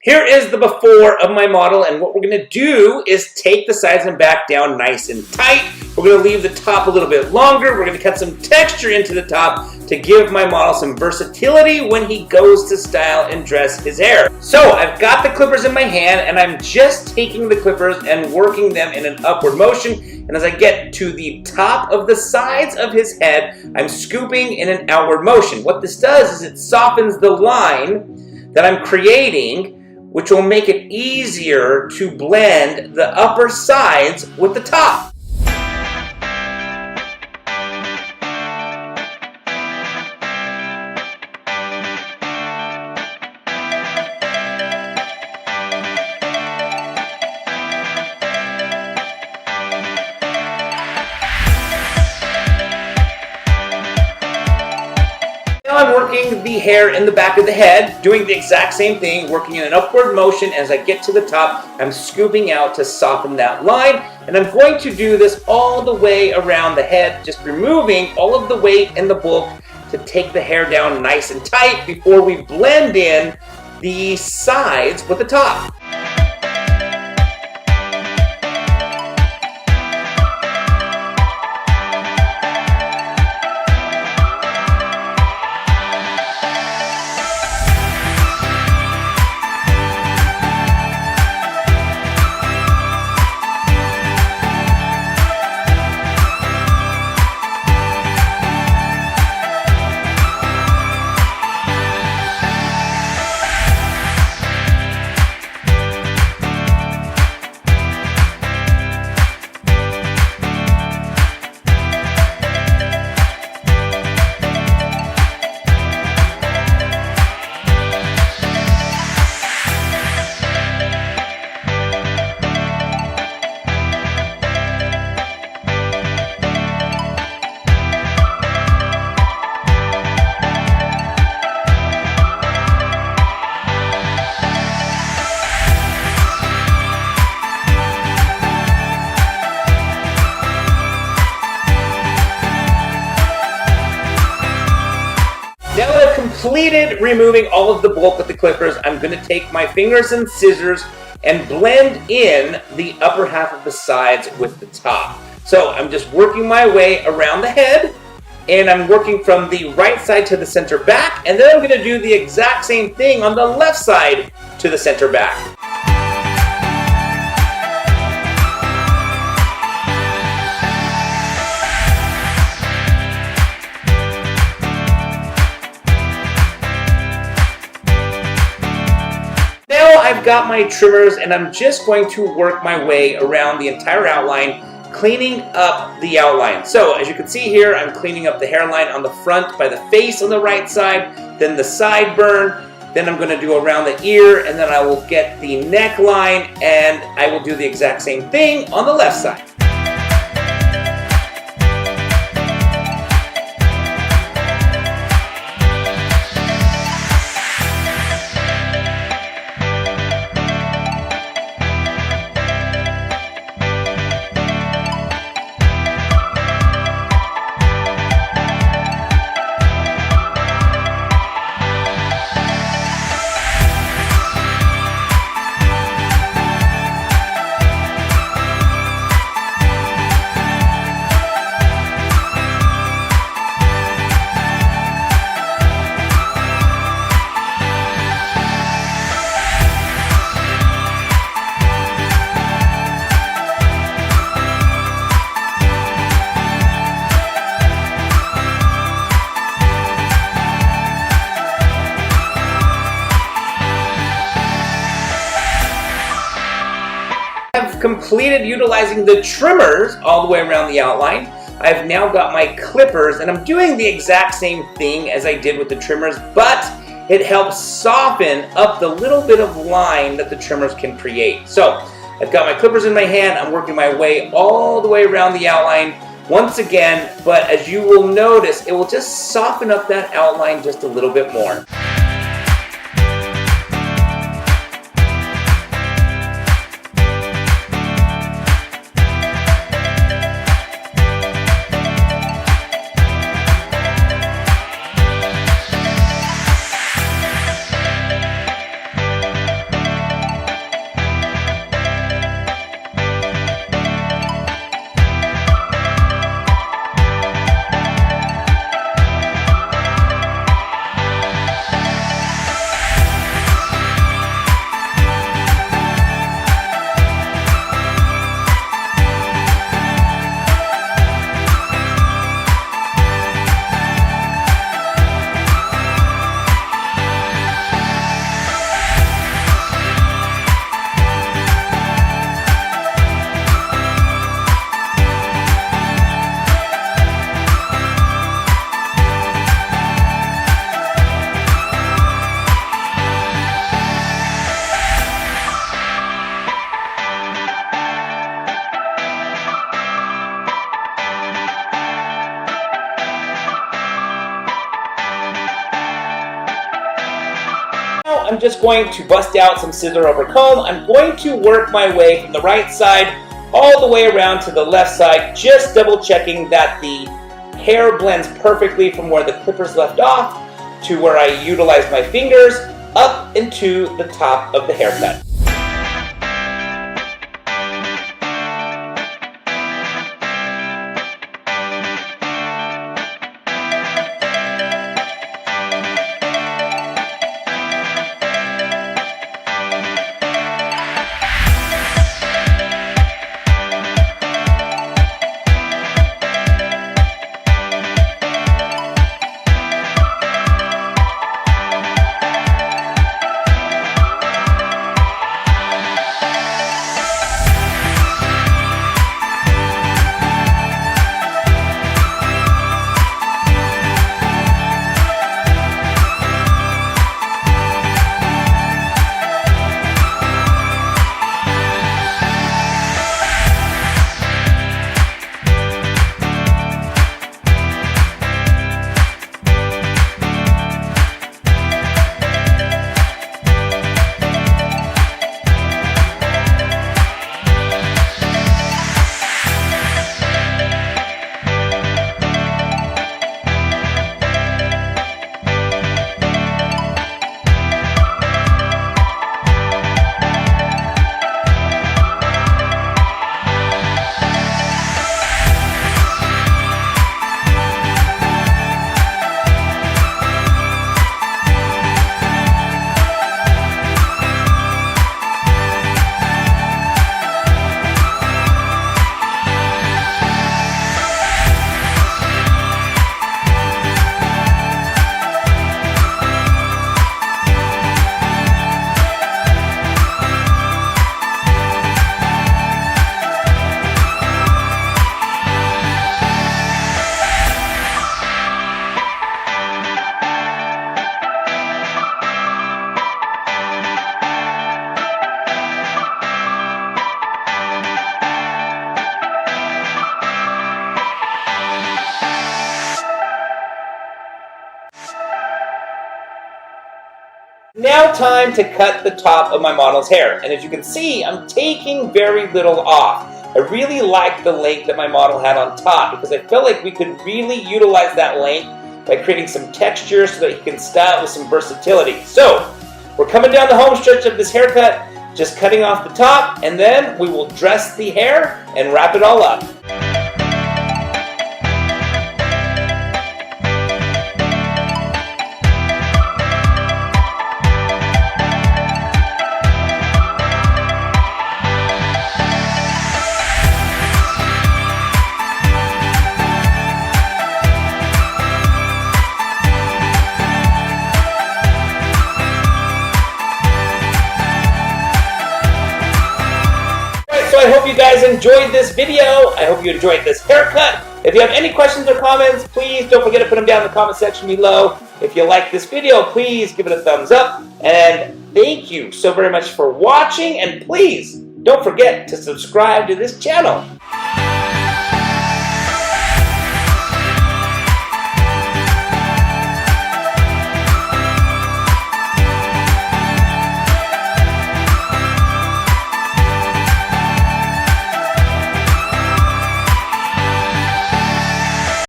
Here is the before of my model, and what we're going to do is take the sides and back down nice and tight. We're going to leave the top a little bit longer. We're going to cut some texture into the top to give my model some versatility when he goes to style and dress his hair. So I've got the clippers in my hand, and I'm just taking the clippers and working them in an upward motion. And as I get to the top of the sides of his head, I'm scooping in an outward motion. What this does is it softens the line that I'm creating, which will make it easier to blend the upper sides with the top. Now I'm working the hair in the back of the head, doing the exact same thing, working in an upward motion. As I get to the top, I'm scooping out to soften that line, and I'm going to do this all the way around the head, just removing all of the weight and the bulk to take the hair down nice and tight before we blend in the sides with the top. Now that I've completed removing all of the bulk with the clippers, I'm going to take my fingers and scissors and blend in the upper half of the sides with the top. So I'm just working my way around the head, and I'm working from the right side to the center back, and then I'm going to do the exact same thing on the left side to the center back. I've got my trimmers, and I'm just going to work my way around the entire outline, cleaning up the outline. So as you can see here, I'm cleaning up the hairline on the front by the face on the right side, then the sideburn, then I'm going to do around the ear, and then I will get the neckline, and I will do the exact same thing on the left side. Completed utilizing the trimmers all the way around the outline. I've now got my clippers, and I'm doing the exact same thing as I did with the trimmers, but it helps soften up the little bit of line that the trimmers can create. So I've got my clippers in my hand. I'm working my way all the way around the outline once again, but as you will notice, it will just soften up that outline just a little bit more. I'm just going to bust out some scissor over comb. I'm going to work my way from the right side all the way around to the left side, just double checking that the hair blends perfectly from where the clippers left off to where I utilize my fingers up into the top of the haircut. Now time to cut the top of my model's hair, and as you can see, I'm taking very little off. I really like the length that my model had on top because I felt like we could really utilize that length by creating some texture so that you can style with some versatility. So, we're coming down the home stretch of this haircut, just cutting off the top, and then we will dress the hair and wrap it all up. I hope you guys enjoyed this video. I hope you enjoyed this haircut. If you have any questions or comments, please don't forget to put them down in the comment section below. If you like this video, please give it a thumbs up. And thank you so very much for watching. And please don't forget to subscribe to this channel.